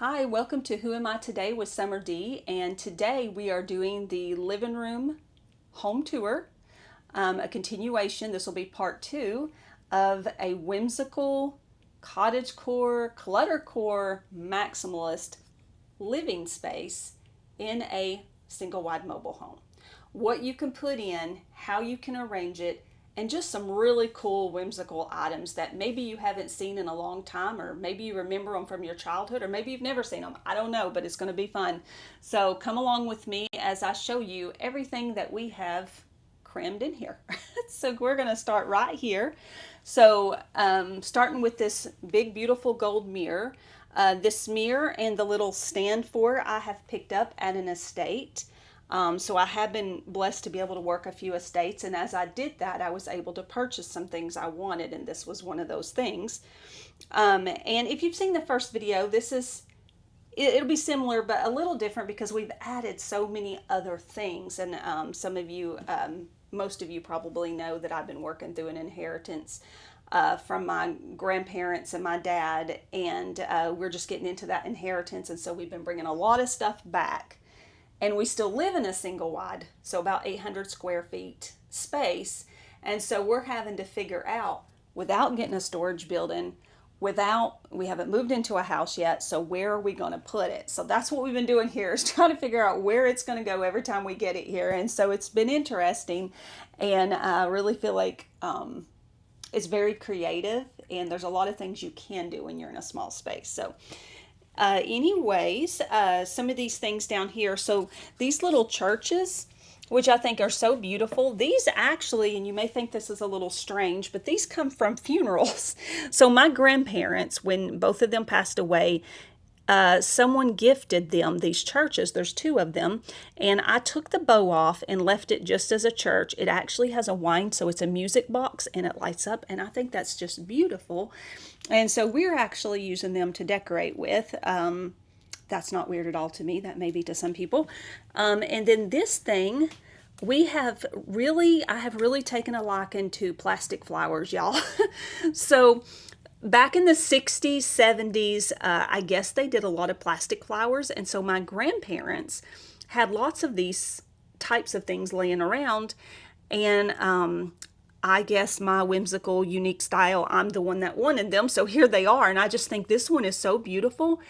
Hi, welcome to Who Am I Today with Summer D, and today we are doing the living room home tour, a continuation. This will be part two of a whimsical, cottagecore, cluttercore, maximalist living space in a single wide mobile home. What you can put in, how you can arrange it, and just some really cool whimsical items that maybe you haven't seen in a long time, or maybe you remember them from your childhood, or maybe you've never seen them. I don't know, but it's going to be fun. So come along with me as I show you everything that we have crammed in here. So we're going to start right here. So starting with this big beautiful gold mirror. This mirror and the little stand for it I have picked up at an estate. So I have been blessed to be able to work a few estates, and as I did that, I was able to purchase some things I wanted, and this was one of those things. And if you've seen the first video, it'll be similar but a little different because we've added so many other things, and some of you, most of you probably know that I've been working through an inheritance from my grandparents and my dad, and we're just getting into that inheritance, and so we've been bringing a lot of stuff back. And we still live in a single wide, so about 800 square feet space. And so we're having to figure out, without getting a storage building, we haven't moved into a house yet, so where are we going to put it? So that's what we've been doing here, is trying to figure out where it's going to go every time we get it here. And so it's been interesting, and I really feel like it's very creative, and there's a lot of things you can do when you're in a small space. So some of these things down here. So these little churches, which I think are so beautiful, these actually, and you may think this is a little strange, but these come from funerals. So my grandparents, when both of them passed away, someone gifted them these churches. There's two of them, and I took the bow off and left it just as a church. It actually has a wine, so it's a music box, and it lights up, and I think that's just beautiful. And so we're actually using them to decorate with. That's not weird at all to me. That may be to some people. And then this thing, I have really taken a liking to plastic flowers, y'all. So back in the 60s, 70s, I guess they did a lot of plastic flowers. And so my grandparents had lots of these types of things laying around. And I guess my whimsical, unique style, I'm the one that wanted them. So here they are. And I just think this one is so beautiful.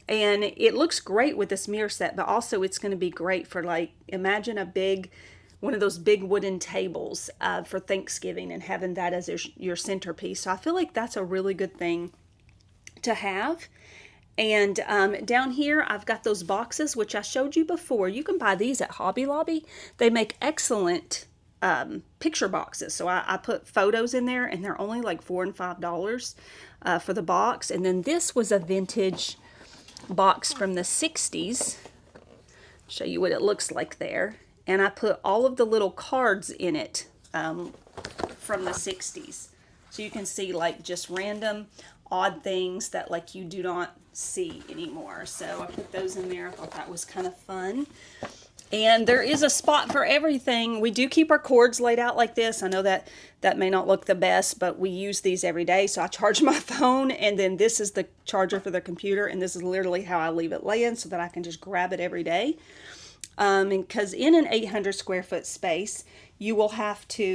And it looks great with this mirror set, but also it's going to be great for, like, imagine one of those big wooden tables for Thanksgiving and having that as your centerpiece. So I feel like that's a really good thing to have. And down here, I've got those boxes, which I showed you before. You can buy these at Hobby Lobby. They make excellent picture boxes. So I put photos in there, and they're only like $4 and $5 for the box. And then this was a vintage box from the 60s. Show you what it looks like there. And I put all of the little cards in it from the 60s. So you can see, like, just random odd things that, like, you do not see anymore. So I put those in there. I thought that was kind of fun. And there is a spot for everything. We do keep our cords laid out like this. I know that may not look the best, but we use these every day. So I charge my phone, and then this is the charger for the computer, and this is literally how I leave it laying so that I can just grab it every day. Because in an 800 square foot space, you will have to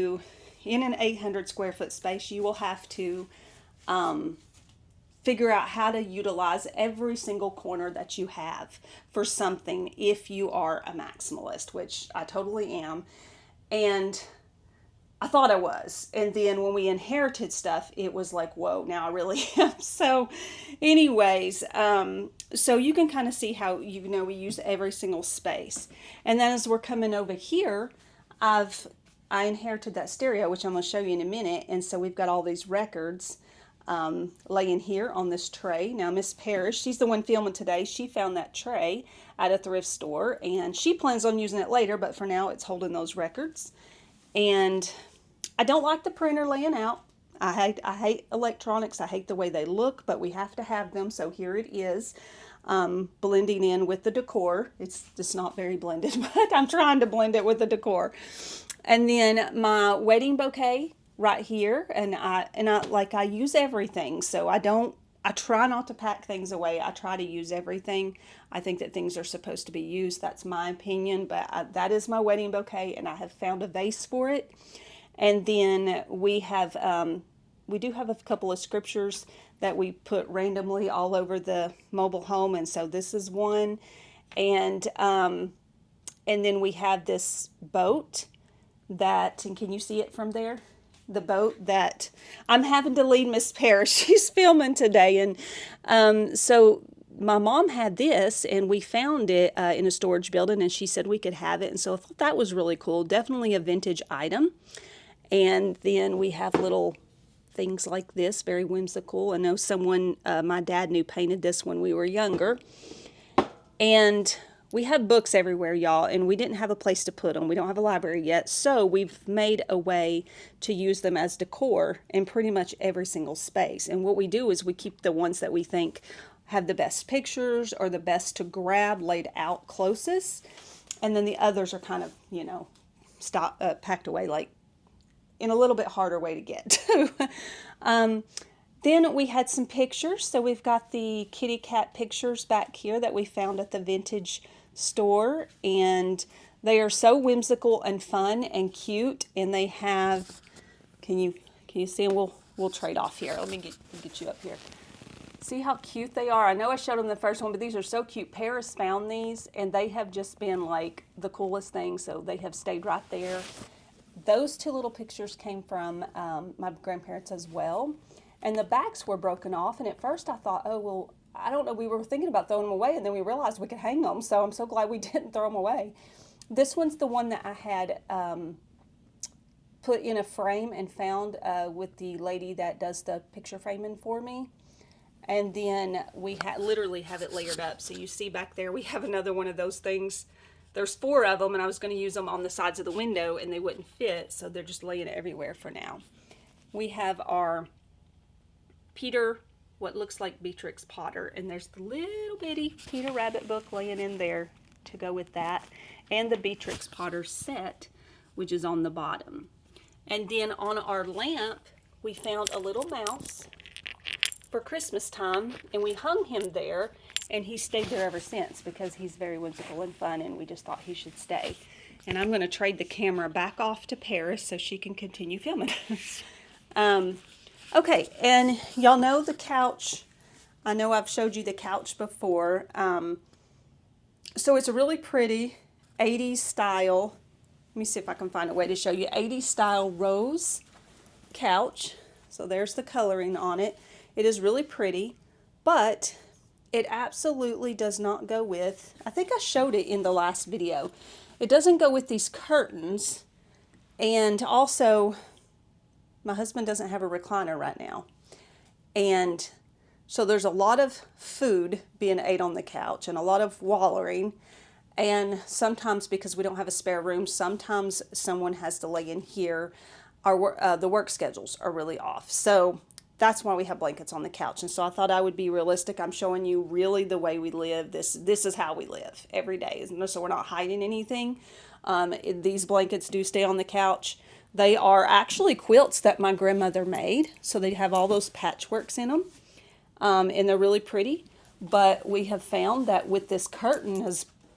figure out how to utilize every single corner that you have for something if you are a maximalist, which I totally am. And I thought I was. And then when we inherited stuff, it was like, whoa, now I really am. So anyways, so you can kind of see how, we use every single space. And then as we're coming over here, I inherited that stereo, which I'm going to show you in a minute. And so we've got all these records laying here on this tray. Now Miss Parrish, she's the one filming today. She found that tray at a thrift store, and she plans on using it later, but for now it's holding those records. And I don't like the printer laying out. I hate electronics. I hate the way they look, but we have to have them, so here it is, blending in with the decor. It's just not very blended, but I'm trying to blend it with the decor. And then my wedding bouquet right here, and I use everything, so I don't I try not to pack things away. I try to use everything. I think that things are supposed to be used. That's my opinion, but that is my wedding bouquet, and I have found a vase for it. And then we do have a couple of scriptures that we put randomly all over the mobile home, and so this is one. And then we have this boat that, and can you see it from there? The boat that I'm having to lead Miss Paris. She's filming today. And so my mom had this, and we found it in a storage building, and she said we could have it. And so I thought that was really cool. Definitely a vintage item. And then we have little things like this, very whimsical. I know someone, my dad knew, painted this when we were younger. And we have books everywhere, y'all, and we didn't have a place to put them. We don't have a library yet, so we've made a way to use them as decor in pretty much every single space. And what we do is we keep the ones that we think have the best pictures or the best to grab laid out closest, and then the others are kind of, packed away like in a little bit harder way to get to. Then we had some pictures. So we've got the kitty cat pictures back here that we found at the vintage store, and they are so whimsical and fun and cute. And they have, can you see them? We'll trade off here. Let me get you up here. See how cute they are? I know I showed them the first one, but these are so cute. Paris found these, and they have just been like the coolest thing. So they have stayed right there. Those two little pictures came from my grandparents as well. And the backs were broken off, and at first I thought, oh, well, I don't know, we were thinking about throwing them away, and then we realized we could hang them, so I'm so glad we didn't throw them away. This one's the one that I had put in a frame and found with the lady that does the picture framing for me. And then we literally have it layered up. So you see back there, we have another one of those things. There's 4 of them, and I was going to use them on the sides of the window, and they wouldn't fit, so they're just laying everywhere for now. We have our Peter, what looks like Beatrix Potter, and there's the little bitty Peter Rabbit book laying in there to go with that, and the Beatrix Potter set, which is on the bottom. And then on our lamp, we found a little mouse for Christmas time, and we hung him there, and he stayed there ever since because he's very whimsical and fun, and we just thought he should stay. And I'm going to trade the camera back off to Paris so she can continue filming. Okay, and y'all know the couch. I know I've showed you the couch before. So it's a really pretty 80s style. Let me see if I can find a way to show you. 80s style rose couch. So there's the coloring on it. It is really pretty, but it absolutely does not go with, I think I showed it in the last video. It doesn't go with these curtains, and also my husband doesn't have a recliner right now. And so there's a lot of food being ate on the couch and a lot of wallowing. And sometimes, because we don't have a spare room, sometimes someone has to lay in here. The work schedules are really off. So that's why we have blankets on the couch. And so I thought I would be realistic. I'm showing you really the way we live. This is how we live every day. So we're not hiding anything. These blankets do stay on the couch. They are actually quilts that my grandmother made. So they have all those patchworks in them. And they're really pretty. But we have found that with this curtain,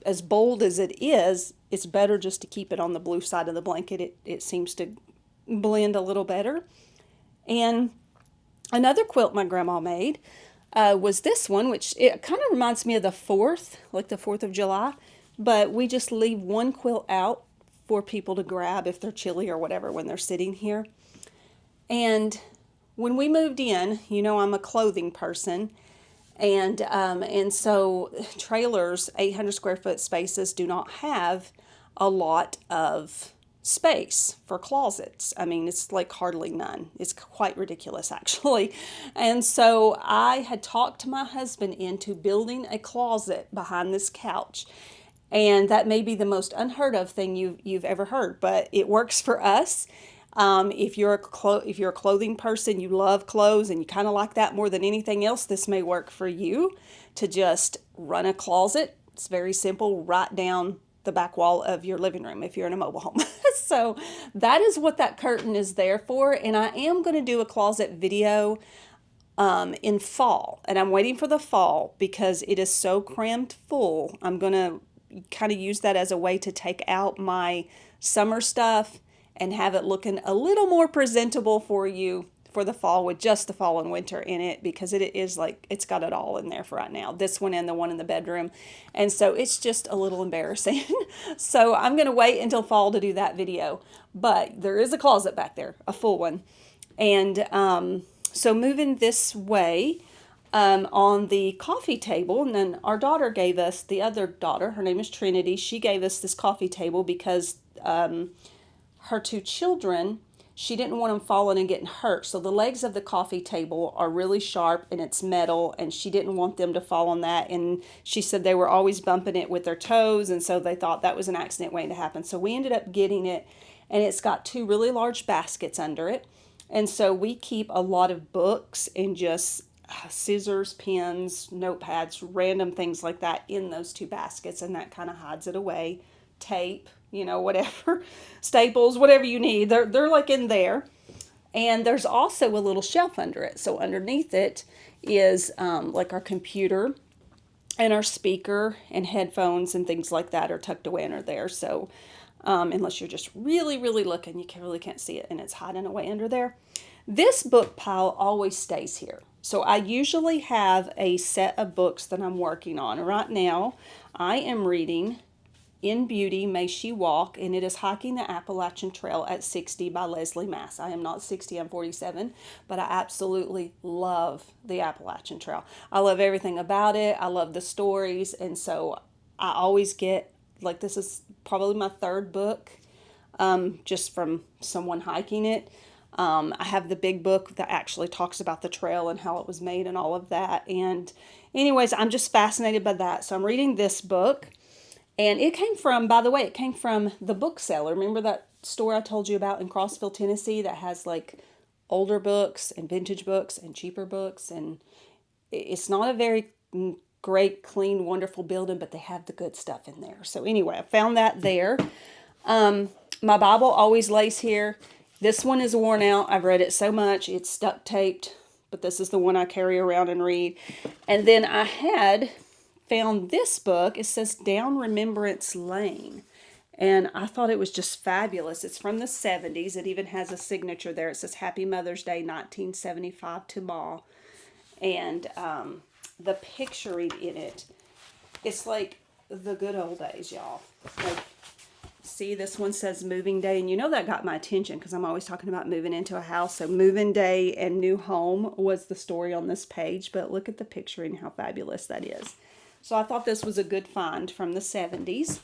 as bold as it is, it's better just to keep it on the blue side of the blanket. It seems to blend a little better. And another quilt my grandma made was this one, which it kind of reminds me of the 4th, like the 4th of July. But we just leave one quilt out for people to grab if they're chilly or whatever when they're sitting here. And when we moved in, you know I'm a clothing person, and so trailers, 800 square foot spaces, do not have a lot of space for closets. I mean, it's like hardly none. It's quite ridiculous, actually. And so I had talked to my husband into building a closet behind this couch. And that may be the most unheard of thing you've ever heard, but it works for us. If you're a clothing person, you love clothes, and you kind of like that more than anything else, this may work for you to just run a closet. It's very simple, right down the back wall of your living room if you're in a mobile home. So that is what that curtain is there for. And I am going to do a closet video in fall, and I'm waiting for the fall because it is so crammed full. I'm going to kind of use that as a way to take out my summer stuff and have it looking a little more presentable for you for the fall, with just the fall and winter in it, because it is like, it's got it all in there for right now, this one and the one in the bedroom. And so it's just a little embarrassing. So I'm going to wait until fall to do that video, but there is a closet back there, a full one. And so moving this way, on the coffee table, and then our daughter gave us, the other daughter, her name is Trinity, she gave us this coffee table because her two children, she didn't want them falling and getting hurt. So the legs of the coffee table are really sharp and it's metal, and she didn't want them to fall on that. And she said they were always bumping it with their toes, and so they thought that was an accident waiting to happen. So we ended up getting it, and it's got two really large baskets under it. And so we keep a lot of books and just scissors, pens, notepads, random things like that in those two baskets, and that kind of hides it away. Tape, whatever, staples, whatever you need, they're like in there. And there's also a little shelf under it. So underneath it is like our computer and our speaker and headphones and things like that are tucked away under there. So unless you're just really, really looking, you really can't see it, and it's hiding away under there. This book pile always stays here. So I usually have a set of books that I'm working on. Right now, I am reading In Beauty May She Walk, and it is Hiking the Appalachian Trail at 60 by Leslie Mass. I am not 60, I'm 47, but I absolutely love the Appalachian Trail. I love everything about it. I love the stories, and so I always get, like, this is probably my third book, just from someone hiking it. I have the big book that actually talks about the trail and how it was made and all of that. And anyways, I'm just fascinated by that. So I'm reading this book. And it came from, by the way, it came from the bookseller. Remember that store I told you about in Crossville, Tennessee, that has like older books and vintage books and cheaper books? And it's not a very great, clean, wonderful building, but they have the good stuff in there. So anyway, I found that there. My Bible always lays here. This one is worn out. I've read it so much. It's duct taped, but this is the one I carry around and read. And then I had found this book. It says Down Remembrance Lane. And I thought it was just fabulous. It's from the 70s. It even has a signature there. It says Happy Mother's Day 1975 to Ma. And the picturing in it, it's like the good old days, y'all. Like, see, this one says Moving Day, and that got my attention because I'm always talking about moving into a house. So Moving Day and New Home was the story on this page, but look at the picturing, how fabulous that is. So I thought this was a good find from the 70s.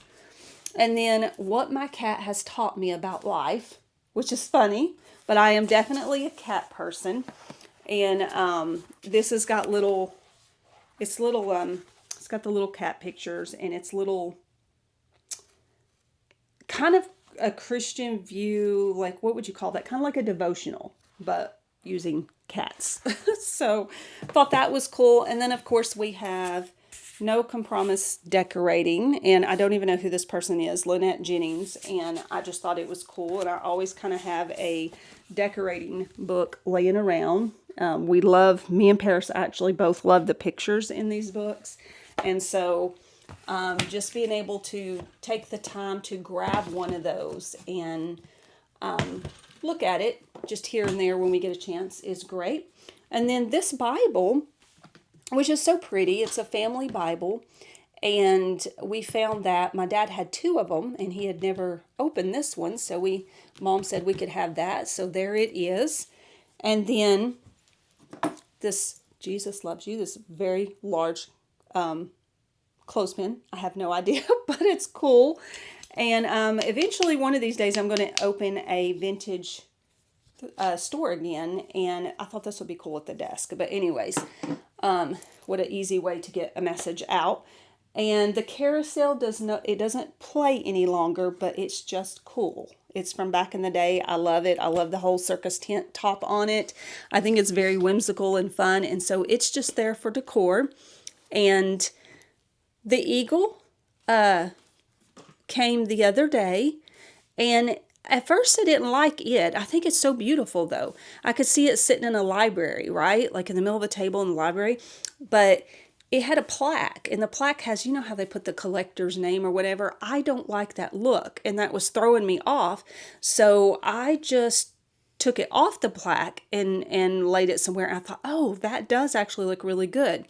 And then What My Cat Has Taught Me About Life, which is funny, but I am definitely a cat person. And this has got it's got the little cat pictures, and it's little, kind of a Christian view, like, what would you call that? Kind of like a devotional, but using cats. So thought that was cool. And then of course we have No Compromise Decorating, and I don't even know who this person is, Lynette Jennings, and I just thought it was cool. And I always kind of have a decorating book laying around. Me and Paris actually both love the pictures in these books, and so just being able to take the time to grab one of those and look at it just here and there when we get a chance is great. And then this Bible, which is so pretty, it's a family Bible, and we found that my dad had two of them, and he had never opened this one, so Mom said we could have that, so there it is. And then this Jesus Loves You, this very large clothespin. I have no idea, but it's cool. And eventually one of these days I'm going to open a vintage store again, and I thought this would be cool at the desk. But anyways, what an easy way to get a message out. And the carousel doesn't play any longer, but it's just cool. It's from back in the day. I love it. I love the whole circus tent top on it. I think it's very whimsical and fun, and so it's just there for decor. And the eagle came the other day, and At first, I didn't like it. I think it's so beautiful, though. I could see it sitting in a library, right? Like in the middle of a table in the library. But it had a plaque, and the plaque has, you know how they put the collector's name or whatever? I don't like that look, and that was throwing me off. So I just took it off the plaque and laid it somewhere. I thought, oh, that does actually look really good.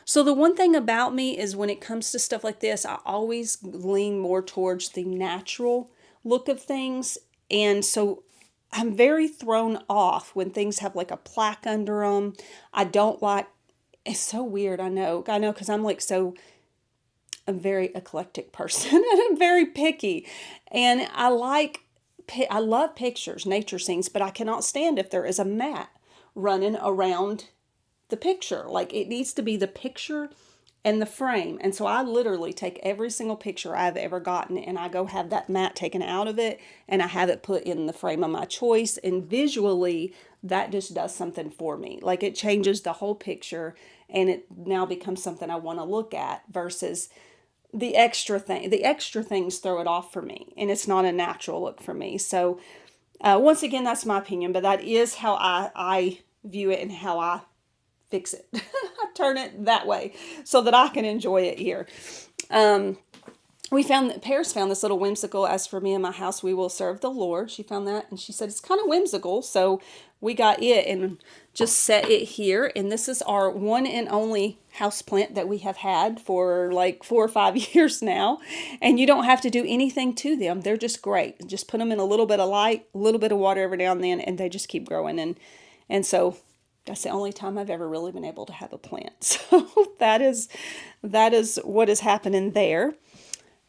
So the one thing about me is when it comes to stuff like this, I always lean more towards the natural look of things. And so I'm very thrown off when things have like a plaque under them. I don't like, it's so weird. I know, because I'm like so, a very eclectic person and I'm very picky. And I love pictures, nature scenes, but I cannot stand if there is a mat running around the picture. Like it needs to be the picture and the frame. And so I literally take every single picture I've ever gotten and I go have that mat taken out of it and I have it put in the frame of my choice. And visually, that just does something for me. Like it changes the whole picture and it now becomes something I want to look at versus the extra thing. The extra things throw it off for me and it's not a natural look for me. So once again, that's my opinion, but that is how I view it and how I fix it. I turn it that way so that I can enjoy it here. Paris found this little whimsical. As for me and my house, we will serve the Lord. She found that and she said it's kind of whimsical. So we got it and just set it here. And this is our one and only house plant that we have had for like 4 or 5 years now. And you don't have to do anything to them. They're just great. Just put them in a little bit of light, a little bit of water every now and then, and they just keep growing. And so that's the only time I've ever really been able to have a plant. So that is what is happening there.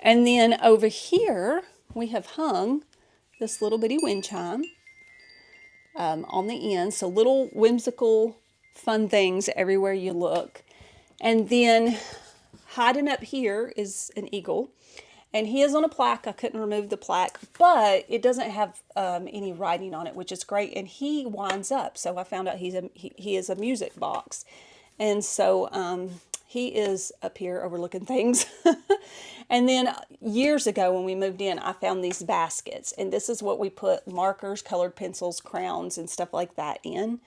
And then over here, we have hung this little bitty wind chime on the end. So little whimsical fun things everywhere you look. And then hiding up here is an eagle. And he is on a plaque. I couldn't remove the plaque, but it doesn't have any writing on it, which is great. And he winds up. So I found out he is a music box. And so he is up here overlooking things. And then years ago when we moved in, I found these baskets. And this is what we put markers, colored pencils, crowns, and stuff like that in.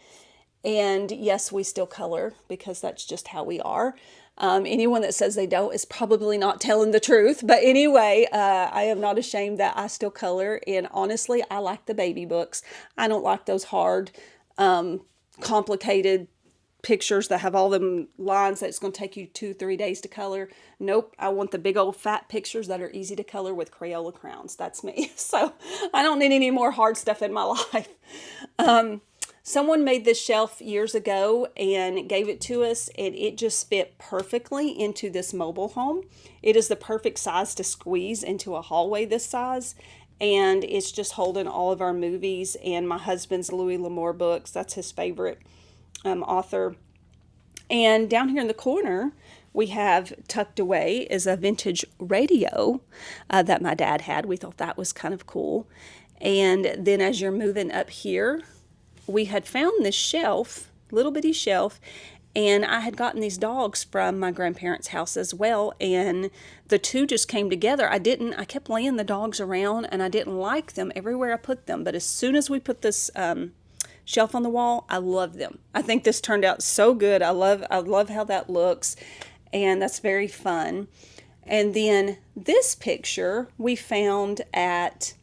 And yes, we still color because that's just how we are. Anyone that says they don't is probably not telling the truth. But anyway, I am not ashamed that I still color. And honestly, I like the baby books. I don't like those hard, complicated pictures that have all them lines that it's going to take you 2-3 days to color. Nope, I want the big old fat pictures that are easy to color with Crayola crowns. That's me. So I don't need any more hard stuff in my life. Someone made this shelf years ago and gave it to us, and it just fit perfectly into this mobile home. It is the perfect size to squeeze into a hallway this size, and it's just holding all of our movies and my husband's Louis L'Amour books. That's his favorite author. And down here in the corner, we have tucked away is a vintage radio that my dad had. We thought that was kind of cool. And then as you're moving up here, we had found this shelf, little bitty shelf, and I had gotten these dogs from my grandparents' house as well, and the two just came together. I kept laying the dogs around, and I didn't like them everywhere I put them, but as soon as we put this shelf on the wall, I love them. I think this turned out so good. I love how that looks, and that's very fun. And then this picture we found at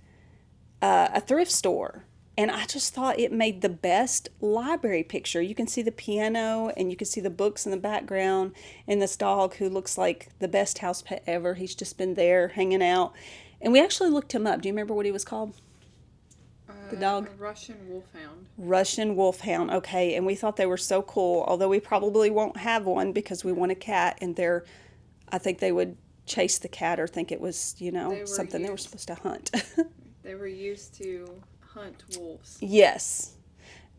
a thrift store. And I just thought it made the best library picture. You can see the piano and you can see the books in the background and this dog who looks like the best house pet ever. He's just been there hanging out. And we actually looked him up. Do you remember what he was called? The dog? Russian Wolfhound. Russian Wolfhound. Okay. And we thought they were so cool, although we probably won't have one because we want a cat and I think they would chase the cat or think it was, something they were supposed to hunt. They were used to hunt wolves. Yes,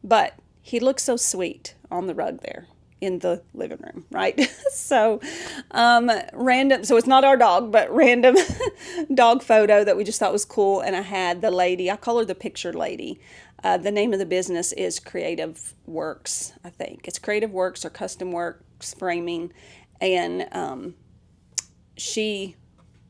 but he looks so sweet on the rug there in the living room, right? So random, so it's not our dog, but random dog photo that we just thought was cool. And I had the lady, I call her the picture lady. The name of the business is Creative Works, I think. It's Creative Works or Custom Works Framing. And she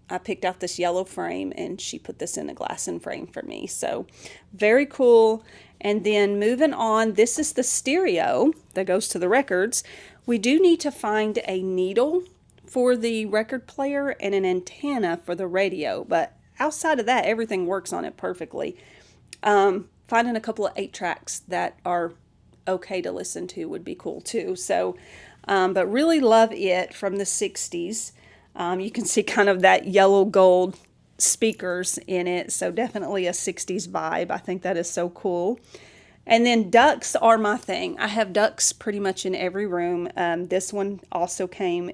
I picked out this yellow frame and she put this in a glass and frame for me. So very cool. And then moving on, this is the stereo that goes to the records. We do need to find a needle for the record player and an antenna for the radio, but outside of that, everything works on it perfectly. Finding a couple of 8 tracks that are okay to listen to would be cool too. So, but really love it from the 60s. You can see kind of that yellow gold speakers in it. So definitely a 60s vibe. I think that is so cool. And then ducks are my thing. I have ducks pretty much in every room. This one also came,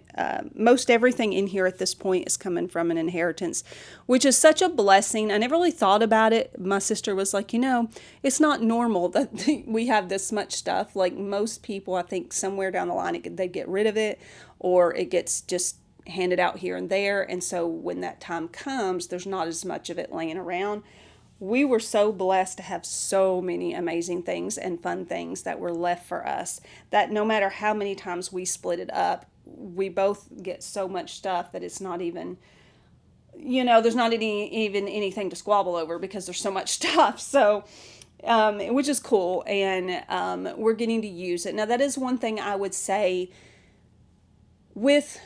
most everything in here at this point is coming from an inheritance, which is such a blessing. I never really thought about it. My sister was like, it's not normal that we have this much stuff. Like most people, I think somewhere down the line, they get rid of it or it gets just handed out here and there. And so when that time comes, there's not as much of it laying around. We were so blessed to have so many amazing things and fun things that were left for us that no matter how many times we split it up, we both get so much stuff that it's not even, there's not even anything to squabble over because there's so much stuff. So, which is cool. And we're getting to use it. Now, that is one thing I would say with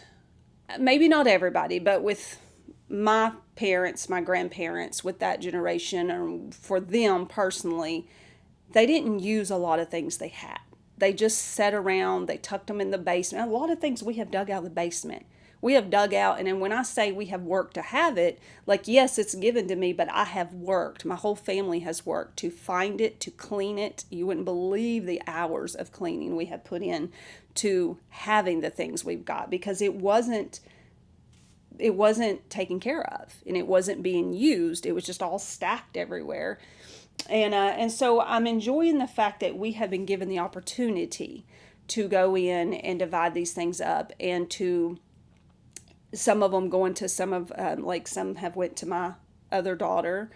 maybe not everybody, but with my parents, my grandparents, with that generation, or for them personally, they didn't use a lot of things they had. They just sat around, they tucked them in the basement. A lot of things we have dug out of the basement. We have dug out, and then when I say we have worked to have it, like, yes, it's given to me, but I have worked. My whole family has worked to find it, to clean it. You wouldn't believe the hours of cleaning we have put in to having the things we've got because it wasn't taken care of and it wasn't being used. It was just all stacked everywhere. And so I'm enjoying the fact that we have been given the opportunity to go in and divide these things up and to some of them going to some of like some have went to my other daughter.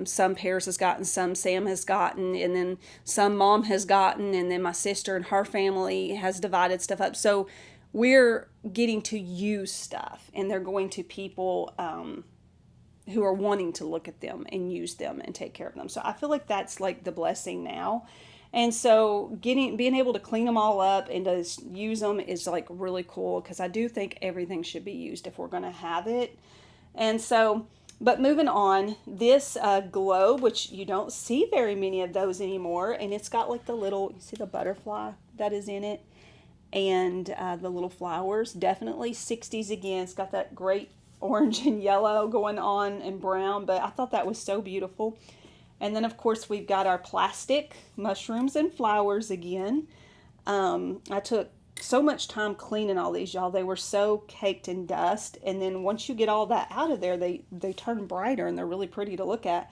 Some Paris has gotten, some Sam has gotten, and then some Mom has gotten, and then my sister and her family has divided stuff up. So we're getting to use stuff, and they're going to people who are wanting to look at them and use them and take care of them. So I feel like that's like the blessing now. And so being able to clean them all up and to use them is like really cool because I do think everything should be used if we're going to have it. And so, but moving on, this globe, which you don't see very many of those anymore, and it's got like you see the butterfly that is in it and the little flowers, definitely 60s again. It's got that great orange and yellow going on and brown, but I thought that was so beautiful. And then, of course, we've got our plastic mushrooms and flowers again. I took so much time cleaning all these, y'all. They were so caked in dust. And then once you get all that out of there, they turn brighter and they're really pretty to look at.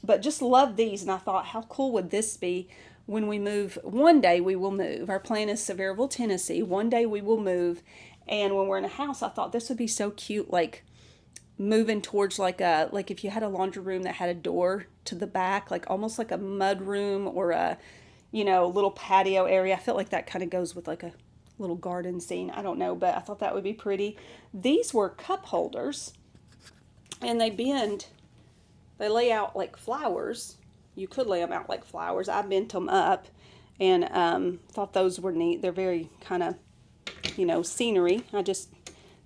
But just love these. And I thought, how cool would this be when we move? One day we will move. Our plan is Sevierville, Tennessee. One day we will move. And when we're in a house, I thought this would be so cute, like moving towards like if you had a laundry room that had a door to the back, like almost like a mud room or a little patio area. I felt like that kind of goes with like a little garden scene. I don't know, but I thought that would be pretty. These were cup holders, and they lay out like flowers. You could lay them out like flowers. I bent them up and thought those were neat. They're very kind of scenery. I just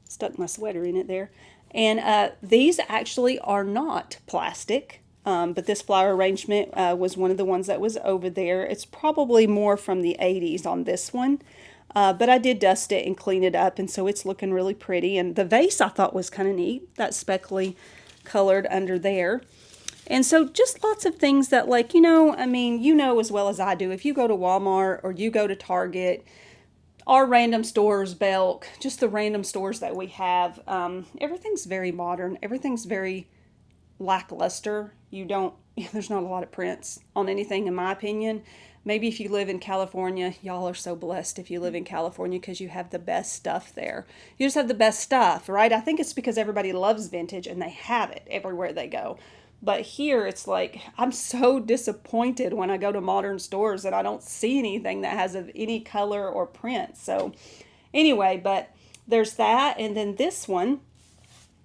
stuck my sweater in it there. And these actually are not plastic, but this flower arrangement was one of the ones that was over there. It's probably more from the 80s on this one, but I did dust it and clean it up, and so it's looking really pretty. And the vase I thought was kind of neat, that speckly colored under there. And so just lots of things that as well as I do, if you go to Walmart or you go to Target, our random stores, Belk, just the random stores that we have, everything's very modern. Everything's very lackluster. There's not a lot of prints on anything, in my opinion. Maybe if you live in California, y'all are so blessed if you live in California because you have the best stuff there. You just have the best stuff, right? I think it's because everybody loves vintage and they have it everywhere they go. But here it's like, I'm so disappointed when I go to modern stores that I don't see anything that has of any color or print. So anyway, but there's that. And then this one,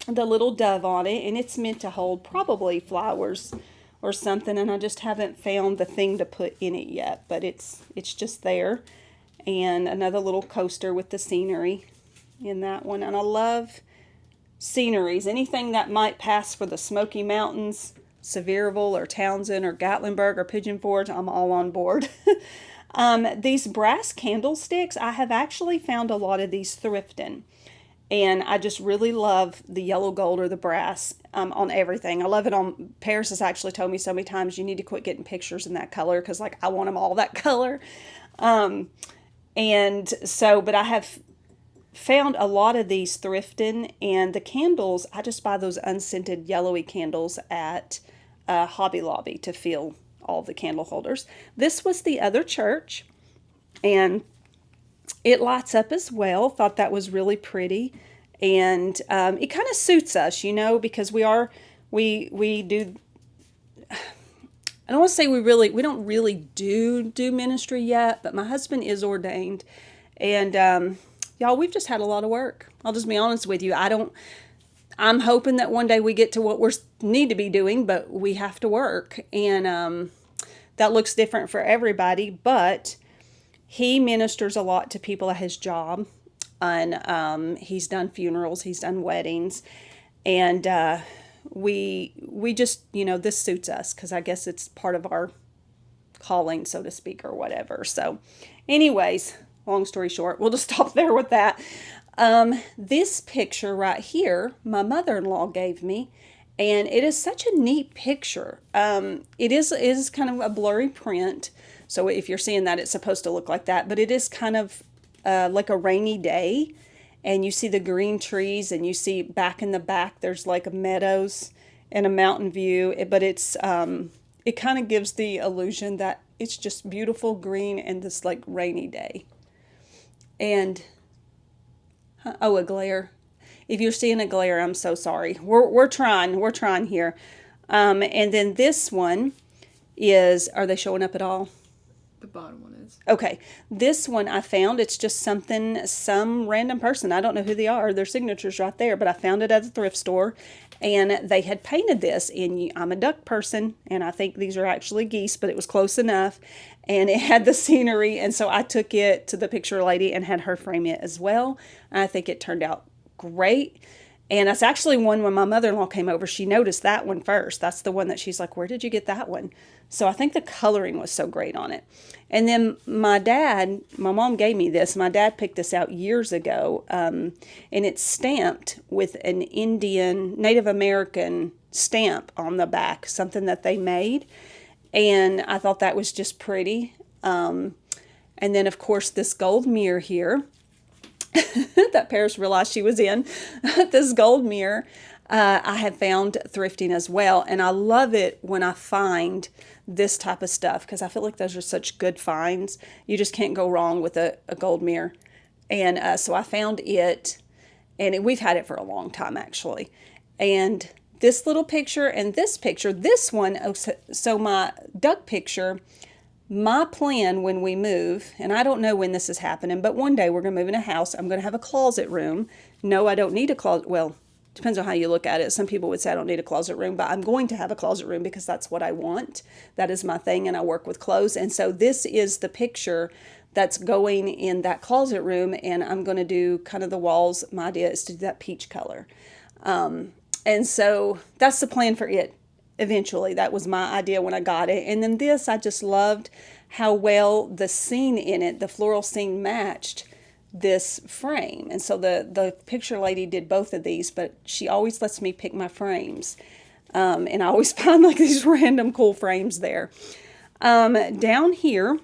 the little dove on it, and it's meant to hold probably flowers or something, and I just haven't found the thing to put in it yet, but it's just there. And another little coaster with the scenery in that one. And I love sceneries. Anything that might pass for the Smoky Mountains, Sevierville or Townsend or Gatlinburg or Pigeon Forge, I'm all on board. These brass candlesticks, I have actually found a lot of these thrifting. And I just really love the yellow gold or the brass on everything. I love it on, Paris has actually told me so many times, you need to quit getting pictures in that color because, like, I want them all that color. And so, but I have found a lot of these thrifting, and the candles, I just buy those unscented yellowy candles at Hobby Lobby to fill all the candle holders. This was the other church, and it lights up as well. Thought that was really pretty, and it kind of suits us, you know, because we do. I don't want to say we don't really do ministry yet, but my husband is ordained, and y'all, we've just had a lot of work. I'll just be honest with you. I'm hoping that one day we get to what we need to be doing, but we have to work, and that looks different for everybody. But he ministers a lot to people at his job, and he's done funerals, he's done weddings, and we just, you know, this suits us because I guess it's part of our calling, so to speak, or whatever. So, anyways, long story short, we'll just stop there with that. This picture right here, my mother-in-law gave me, and it is such a neat picture. It is kind of a blurry print, so if you're seeing that, it's supposed to look like that, but it is kind of like a rainy day, and you see the green trees, and you see back in the back, there's like meadows and a mountain view, but it's it kind of gives the illusion that it's just beautiful green and this like rainy day. And oh, a glare. If you're seeing a glare, I'm so sorry. We're trying here. And then this one is, are they showing up at all? The bottom one is. Okay, this one I found, it's just some random person, I don't know who they are, their signature's right there, but I found it at the thrift store, and they had painted this, and I'm a duck person, and I think these are actually geese, but it was close enough, and it had the scenery, and so I took it to the picture lady and had her frame it as well. I think it turned out great. And it's actually one when my mother-in-law came over, she noticed that one first. That's the one that she's like, where did you get that one? So I think the coloring was so great on it. And then my mom gave me this. My dad picked this out years ago. And it's stamped with an Indian, Native American stamp on the back, something that they made. And I thought that was just pretty. And then, of course, this gold mirror here. That Paris realized she was in. This gold mirror I have found thrifting as well, and I love it when I find this type of stuff because I feel like those are such good finds. You just can't go wrong with a gold mirror. And so I found it, and we've had it for a long time actually. And this little picture and this picture, this one, so my duck picture, my plan when we move, and I don't know when this is happening, but one day we're going to move in a house. I'm going to have a closet room. No, I don't need a closet. Well, depends on how you look at it. Some people would say I don't need a closet room, but I'm going to have a closet room because that's what I want. That is my thing, and I work with clothes. And so this is the picture that's going in that closet room, and I'm going to do kind of the walls. My idea is to do that peach color. And so that's the plan for it. Eventually, that was my idea when I got it. And then this, I just loved how well the scene in it, the floral scene, matched this frame. And so the picture lady did both of these, but she always lets me pick my frames. And I always find like these random cool frames there. Down here,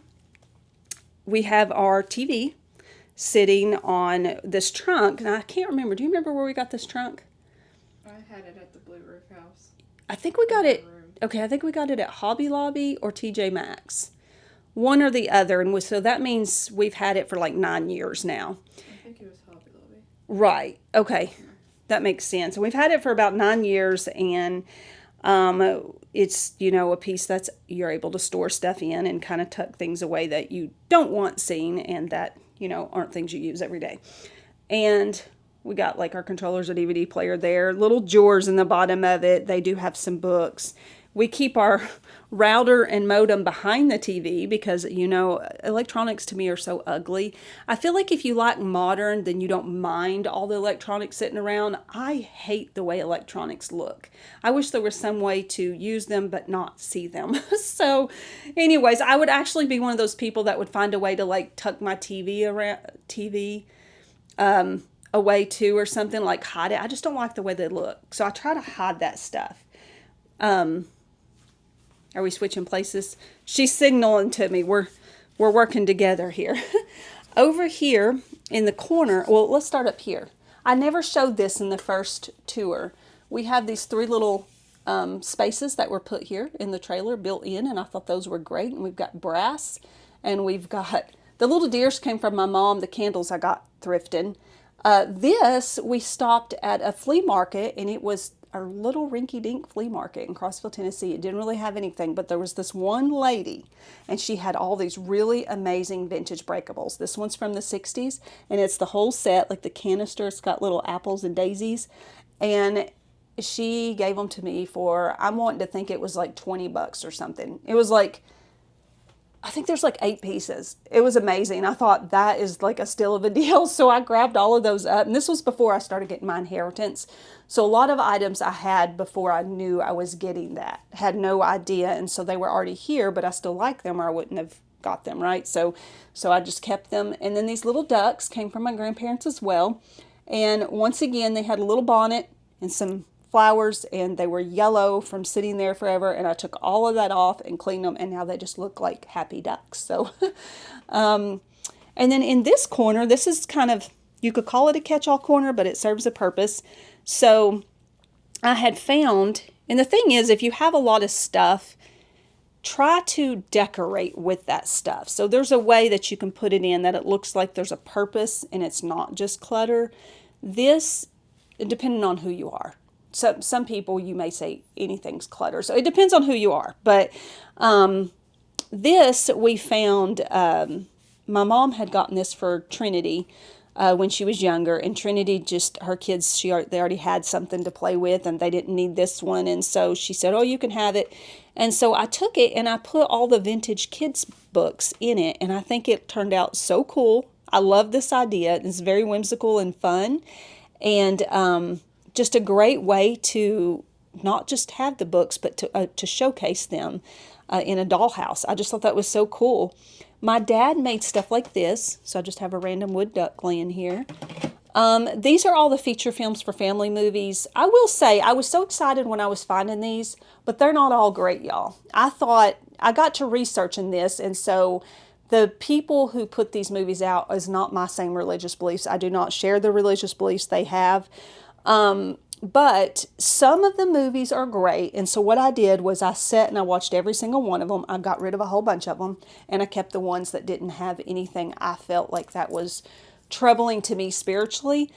we have our TV sitting on this trunk. Now, I can't remember. Do you remember where we got this trunk? I had it at the Blue Roof House. I think we got it. Okay, I think we got it at Hobby Lobby or TJ Maxx. One or the other. And so that means we've had it for like 9 years now. I think it was Hobby Lobby. Right. Okay. That makes sense. And we've had it for about 9 years, and it's, you know, a piece that's you're able to store stuff in and kind of tuck things away that you don't want seen and that, you know, aren't things you use every day. And We got like our controllers, a DVD player there, little drawers in the bottom of it. They do have some books. We keep our router and modem behind the TV because, you know, electronics to me are so ugly. I feel like if you like modern, then you don't mind all the electronics sitting around. I hate the way electronics look. I wish there was some way to use them but not see them. So, anyways, I would actually be one of those people that would find a way to like tuck my TV away too or something, like hide it. I just don't like the way they look. So I try to hide that stuff. Are we switching places? She's signaling to me. We're working together here. Over here in the corner, well, let's start up here. I never showed this in the first tour. We have these three little spaces that were put here in the trailer, built in, and I thought those were great. And we've got brass, and we've got, the little deers came from my mom, the candles I got thrifting. This, we stopped at a flea market, and it was a little rinky-dink flea market in Crossville, Tennessee. It didn't really have anything, but there was this one lady, and she had all these really amazing vintage breakables. This one's from the 60s, and it's the whole set, like the canister. It's got little apples and daisies, and she gave them to me for, I'm wanting to think it was like 20 bucks or something. It was like, I think there's like 8 pieces. It was amazing. I thought that is like a steal of a deal. So I grabbed all of those up. And this was before I started getting my inheritance. So a lot of items I had before I knew I was getting that. Had no idea. And so they were already here, but I still like them or I wouldn't have got them, right? So I just kept them. And then these little ducks came from my grandparents as well. And once again, they had a little bonnet and some flowers, and they were yellow from sitting there forever, and I took all of that off and cleaned them, and now they just look like happy ducks. So and then in this corner, this is kind of, you could call it a catch-all corner, but it serves a purpose. So I had found, and the thing is, if you have a lot of stuff, try to decorate with that stuff. So there's a way that you can put it in that it looks like there's a purpose and it's not just clutter. This, depending on who you are. So some people, you may say anything's clutter. So it depends on who you are. But this we found, my mom had gotten this for Trinity when she was younger. And Trinity just, her kids, they already had something to play with and they didn't need this one. And so she said, oh, you can have it. And so I took it and I put all the vintage kids books in it. And I think it turned out so cool. I love this idea. It's very whimsical and fun. And just a great way to not just have the books, but to showcase them in a dollhouse. I just thought that was so cool. My dad made stuff like this, so I just have a random wood duck laying here. These are all the feature films for family movies. I will say, I was so excited when I was finding these, but they're not all great, y'all. I thought, I got to researching this, and so the people who put these movies out is not my same religious beliefs. I do not share the religious beliefs they have. But some of the movies are great. And so what I did was I sat and I watched every single one of them. I got rid of a whole bunch of them. And I kept the ones that didn't have anything I felt like that was troubling to me spiritually.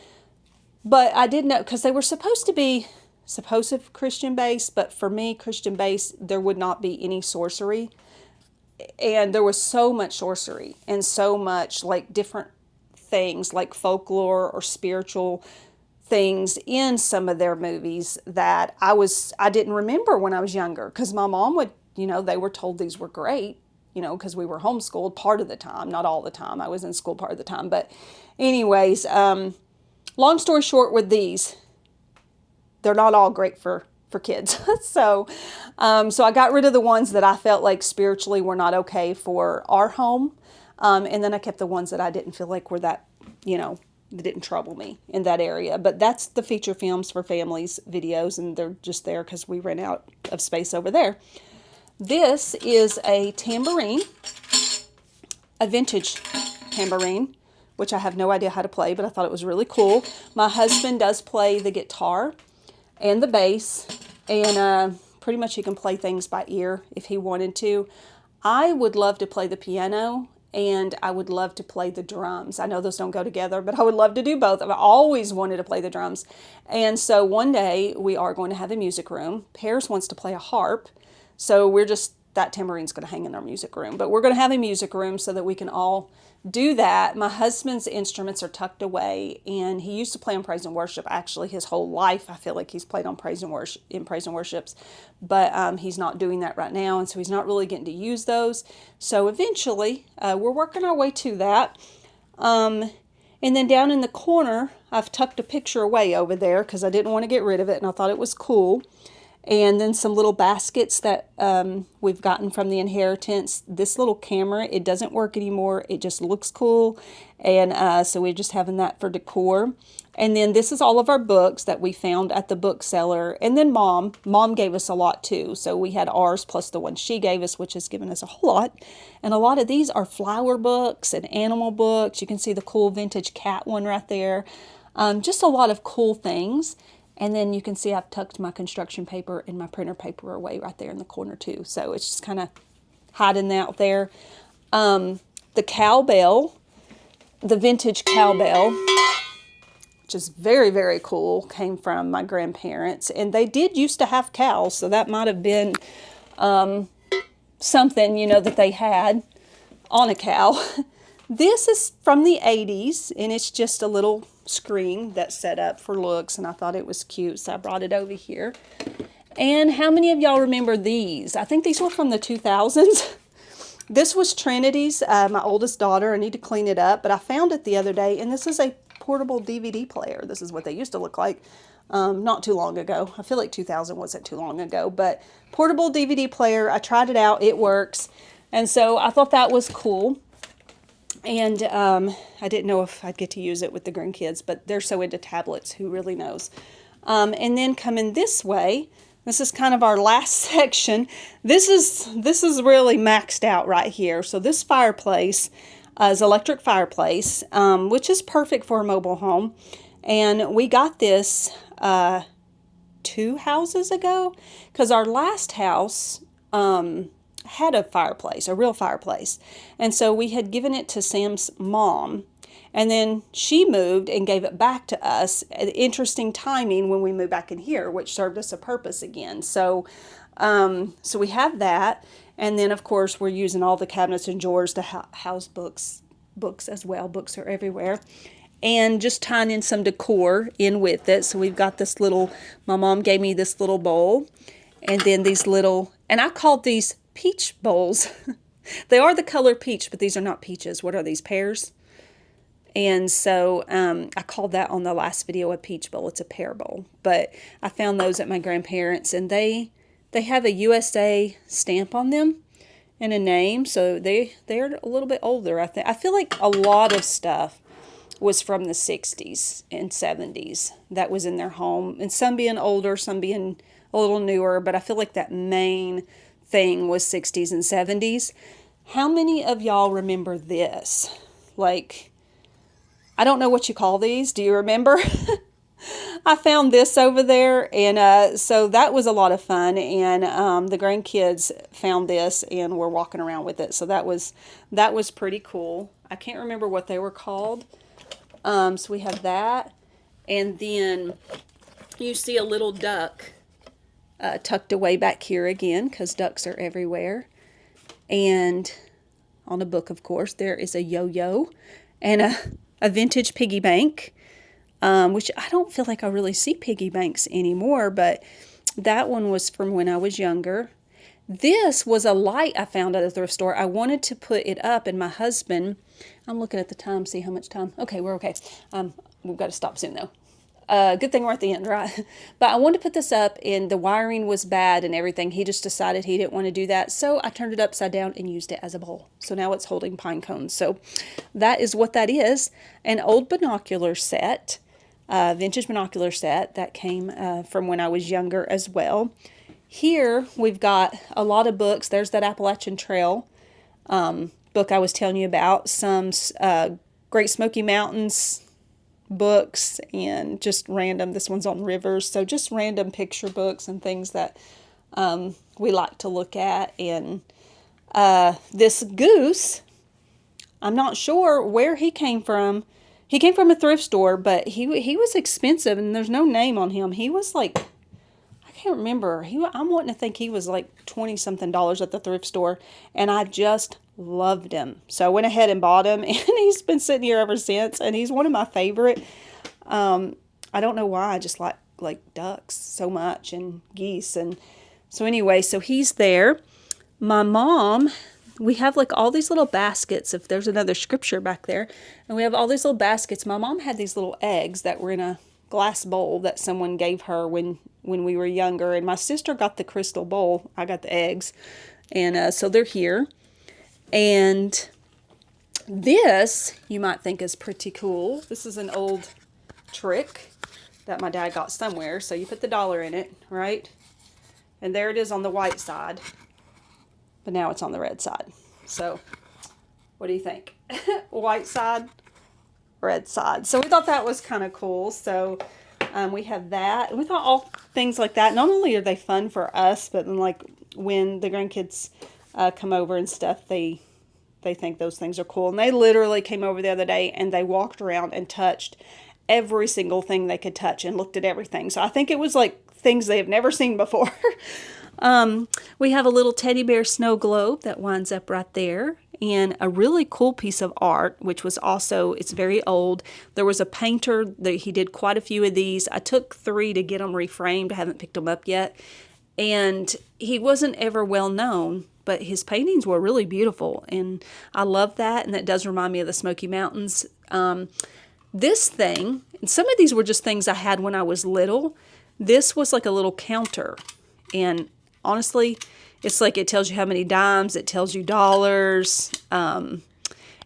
But I didn't know, because they were supposed to be supposed Christian based. But for me, Christian based, there would not be any sorcery. And there was so much sorcery and so much like different things like folklore or spiritual things in some of their movies that I didn't remember when I was younger, because my mom would, they were told these were great, because we were homeschooled part of the time, not all the time. I was in school part of the time. But anyways, long story short with these, they're not all great for kids. So I got rid of the ones that I felt like spiritually were not okay for our home. And then I kept the ones that I didn't feel like were that, that didn't trouble me in that area. But that's the feature films for families videos, and they're just there because we ran out of space over there. This is a tambourine, a vintage tambourine, which I have no idea how to play, but I thought it was really cool. My husband does play the guitar and the bass, and pretty much he can play things by ear if he wanted to. I would love to play the piano, and I would love to play the drums. I know those don't go together, but I would love to do both. I've always wanted to play the drums. And so one day we are going to have a music room. Pears wants to play a harp. So that tambourine's going to hang in our music room. But we're going to have a music room so that we can all do that. My husband's instruments are tucked away, and he used to play on praise and worship. Actually, his whole life, I feel like he's played on praise and worship in praise and worships, but he's not doing that right now, and so he's not really getting to use those. So eventually, we're working our way to that. And then down in the corner, I've tucked a picture away over there because I didn't want to get rid of it, and I thought it was cool. And then some little baskets that we've gotten from the inheritance. This little camera, it doesn't work anymore. It just looks cool. And so we're just having that for decor. And then this is all of our books that we found at the bookseller. And then Mom gave us a lot too. So we had ours plus the one she gave us, which has given us a whole lot. And a lot of these are flower books and animal books. You can see the cool vintage cat one right there. Just a lot of cool things. And then you can see I've tucked my construction paper and my printer paper away right there in the corner too. So it's just kind of hiding out there. The cowbell, the vintage cowbell, which is very, very cool, came from my grandparents. And they did used to have cows, so that might have been something, you know, that they had on a cow. This is from the 80s, and it's just a little screen that's set up for looks, and I thought it was cute, so I brought it over here. And how many of y'all remember these? I think these were from the 2000s. This was Trinity's, my oldest daughter. I need to clean it up, but I found it the other day, and this is a portable DVD player. This is what they used to look like not too long ago. I feel like 2000 wasn't too long ago, but portable DVD player. I tried it out. It works, and so I thought that was cool. And I didn't know if I'd get to use it with the grandkids, but they're so into tablets, who really knows? And then coming this way, this is kind of our last section. This is really maxed out right here. So this fireplace is electric fireplace, which is perfect for a mobile home. And we got this 2 houses ago, because our last house had a fireplace, a real fireplace. And so we had given it to Sam's mom, and then she moved and gave it back to us at interesting timing when we moved back in here, which served us a purpose again. So so we have that, and then of course we're using all the cabinets and drawers to house books as well. Books are everywhere. And just tying in some decor in with it. So we've got this little, my mom gave me this little bowl, and then these little, and I called these peach bowls. They are the color peach, but these are not peaches. What are these, pears? And so I called that on the last video a peach bowl. It's a pear bowl. But I found those at my grandparents', and they have a USA stamp on them and a name. So they're a little bit older, I think. I feel like a lot of stuff was from the 60s and 70s that was in their home. And some being older, some being a little newer. But I feel like that main thing was 60s and 70s. How many of y'all remember this? Like, I don't know what you call these. Do you remember? I found this over there, and so that was a lot of fun. And the grandkids found this and were walking around with it. So that was pretty cool. I can't remember what they were called. So we have that, and then you see a little duck tucked away back here again, because ducks are everywhere. And on a book, of course, there is a yo-yo and a vintage piggy bank, which I don't feel like I really see piggy banks anymore, but that one was from when I was younger. This was a light I found at a thrift store. I wanted to put it up, and my husband, I'm looking at the time, see how much time. Okay, we're okay. We've got to stop soon, though. Good thing we're at the end, right? But I wanted to put this up, and the wiring was bad and everything. He just decided he didn't want to do that, so I turned it upside down and used it as a bowl. So now it's holding pine cones. So that is what that is. An old binocular set, vintage binocular set that came from when I was younger as well. Here we've got a lot of books. There's that Appalachian Trail book I was telling you about. Some Great Smoky Mountains books, and just random, this one's on rivers, so just random picture books and things that we like to look at. And this goose, I'm not sure where he came from. He came from a thrift store, but he was expensive, and there's no name on him. He was like, I can't remember. I'm wanting to think he was like $20-something at the thrift store, and I just Loved him. So I went ahead and bought him, and he's been sitting here ever since, and he's one of my favorite. I don't know why, I just like ducks so much and geese. And so anyway, so he's there. My mom, we have like all these little baskets, if there's another scripture back there, and we have all these little baskets. My mom had these little eggs that were in a glass bowl that someone gave her when we were younger, and my sister got the crystal bowl. I got the eggs, and so they're here. And this you might think is pretty cool. This is an old trick that my dad got somewhere. So you put the dollar in it, right? And there it is on the white side. But now it's on the red side. So what do you think? White side, red side. So we thought that was kind of cool. So we have that. And we thought all things like that. Not only are they fun for us, but then like when the grandkids come over and stuff, they think those things are cool. And they literally came over the other day and they walked around and touched every single thing they could touch and looked at everything. So I think it was like things they have never seen before. We have a little teddy bear snow globe that winds up right there, and a really cool piece of art, which was also, it's very old. There was a painter that he did quite a few of these. I took 3 to get them reframed. I haven't picked them up yet. And he wasn't ever well known, but his paintings were really beautiful, and I love that, and that does remind me of the Smoky Mountains. This thing, and some of these were just things I had when I was little. This was like a little counter, and honestly, it's like it tells you how many dimes, it tells you dollars, and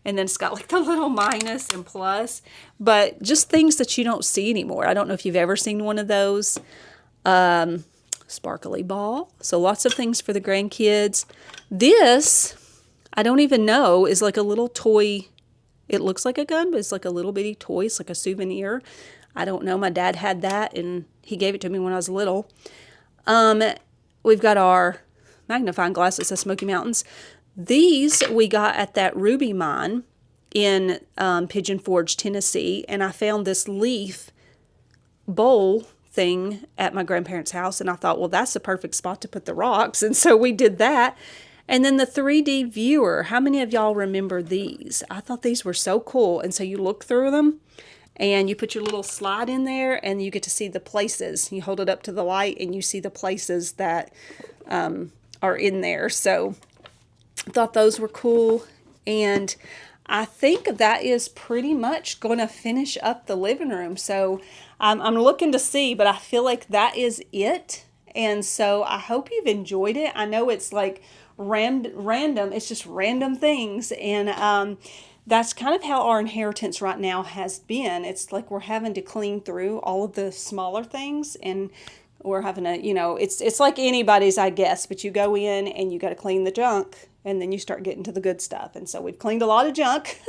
then it's got like the little minus and plus, but just things that you don't see anymore. I don't know if you've ever seen one of those. Sparkly ball. So lots of things for the grandkids. This, I don't even know, is like a little toy. It looks like a gun, but it's like a little bitty toy. It's like a souvenir. I don't know. My dad had that, and he gave it to me when I was little. We've got our magnifying glass that says Smoky Mountains. These we got at that ruby mine in Pigeon Forge, Tennessee, and I found this leaf bowl thing at my grandparents' house, and I thought, well, that's the perfect spot to put the rocks, and so we did that. And then the 3D viewer, how many of y'all remember these? I thought these were so cool. And so you look through them and you put your little slide in there and you get to see the places. You hold it up to the light and you see the places that are in there. So I thought those were cool. And I think that is pretty much going to finish up the living room. So I'm looking to see, but I feel like that is it. And so I hope you've enjoyed it. I know it's like random. It's just random things. And that's kind of how our inheritance right now has been. It's like we're having to clean through all of the smaller things, and we're having to, it's like anybody's, I guess, but you go in and you got to clean the junk, and then you start getting to the good stuff. And so we've cleaned a lot of junk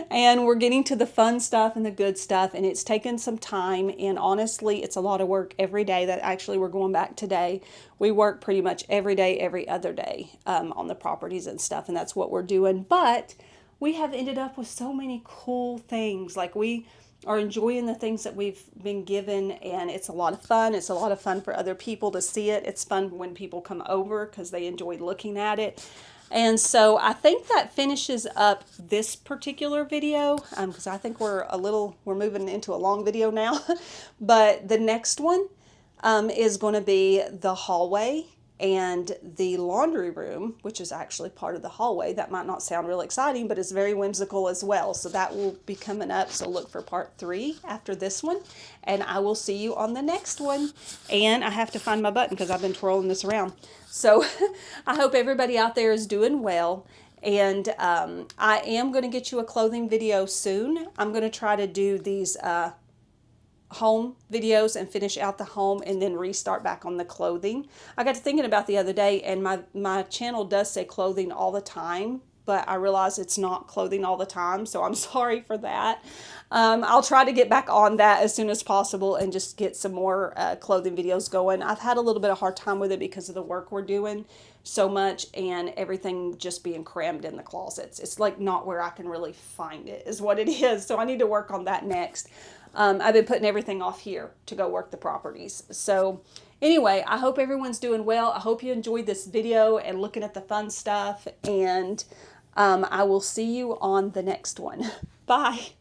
and we're getting to the fun stuff and the good stuff, and it's taken some time, and honestly it's a lot of work every day. That actually, we're going back today. We work pretty much every day, every other day on the properties and stuff, and that's what we're doing. But we have ended up with so many cool things. Like, we are enjoying the things that we've been given, and it's a lot of fun. It's a lot of fun for other people to see it. It's fun when people come over because they enjoy looking at it. And so I think that finishes up this particular video, because I think we're moving into a long video now. But the next one is going to be the hallway and the laundry room, which is actually part of the hallway. That might not sound real exciting, but it's very whimsical as well. So that will be coming up. So look for part 3 after this one, and I will see you on the next one. And I have to find my button because I've been twirling this around. So I hope everybody out there is doing well. And I am going to get you a clothing video soon. I'm going to try to do these home videos and finish out the home and then restart back on the clothing. I got to thinking about the other day, and my channel does say clothing all the time, but I realize it's not clothing all the time, so I'm sorry for that. I'll try to get back on that as soon as possible and just get some more clothing videos going. I've had a little bit of hard time with it because of the work we're doing so much and everything just being crammed in the closets. It's like not where I can really find it is what it is. So I need to work on that next. I've been putting everything off here to go work the properties. So anyway, I hope everyone's doing well. I hope you enjoyed this video and looking at the fun stuff. And I will see you on the next one. Bye.